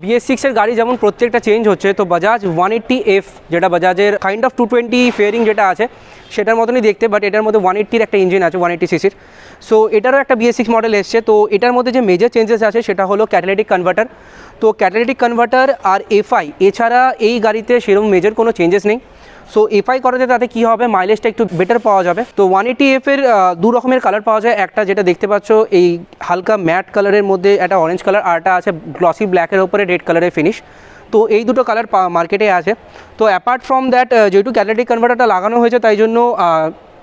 BS6 এর গাড়ি যেমন প্রত্যেকটা চেঞ্জ হচ্ছে, তো বাজাজ 180F যেটা বাজাজের কাইন্ড অফ 220 ফেয়ারিং যেটা আছে সেটার মতনই দেখতে, বাট এটার মধ্যে 180-র একটা ইঞ্জিন আছে 180cc। সো এটারও একটা BS6 মডেল এসছে। তো এটার মধ্যে যে মেজর চেঞ্জেস আছে সেটা হলো ক্যাটালিটিক কনভার্টার। তো ক্যাটালিটিক কনভার্টার আর FI এছাড়া এই গাড়িতে সেরকম মেজর কোনো চেঞ্জেস নেই। সো FI করাতে তাতে কী হবে, মাইলেজটা একটু বেটার পাওয়া যাবে। তো 180F-এর দু রকমের কালার পাওয়া যায়, একটা যেটা দেখতে পাচ্ছ এই হালকা ম্যাট কালারের মধ্যে একটা অরেঞ্জ কালার, আরটা আছে গ্লসি ব্ল্যাকের ওপরে রেড কালারের ফিনিশ। তো এই দুটো কালার মার্কেটে আছে। তো অ্যাপার্ট ফ্রম দ্যাট, যেহেতু ক্যাটালিটিক কনভার্টারটা লাগানো হয়েছে তাই জন্য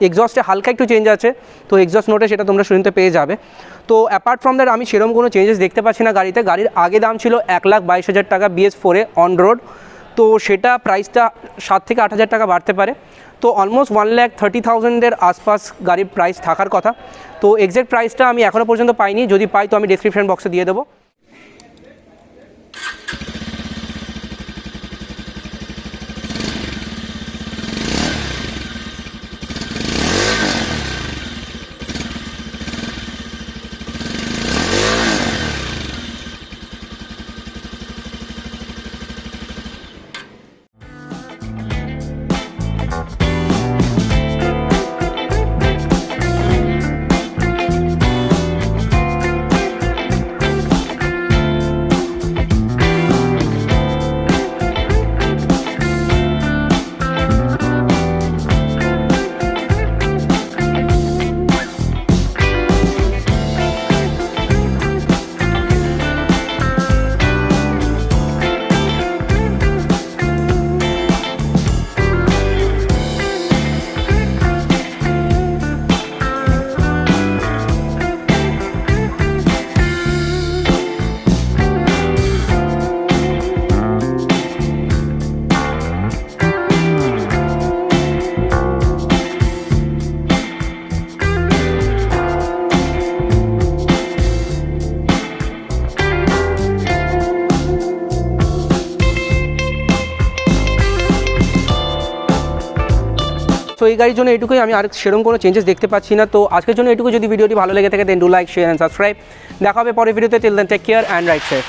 এক্সস্টে হালকা একটু চেঞ্জ আছে, তো এক্সস্ট নোটে সেটা তোমরা শুনতে পেয়ে যাবে। তো অ্যাপার্ট ফ্রম দ্যাট আমি সেরকম কোনো চেঞ্জেস দেখতে পাচ্ছি না গাড়িতে। গাড়ির আগে দাম ছিল 1,22,000 টাকা BS4-এ অন রোড, তো সেটা প্রাইসটা 7 থেকে 8,000 টাকা বাড়তে পারে। তো অলমোস্ট 1,30,000-এর আশপাশ গাড়ির প্রাইস থাকার কথা। তো এক্স্যাক্ট প্রাইসটা আমি এখনও পর্যন্ত পাইনি, যদি পাই তো আমি ডেসক্রিপশন বক্সে দিয়ে দেবো। তো এই গাড়ির জন্য এটুকুই, আমি আর সেরকম কোনো চেঞ্জেস দেখতে পাচ্ছি না। তো আজকের জন্য এটুকু। যদি ভিডিওটি ভালো লেগে থাকে then do like, share and subscribe. দেখা হবে পরের ভিডিওতে। Till then take care and ride safe.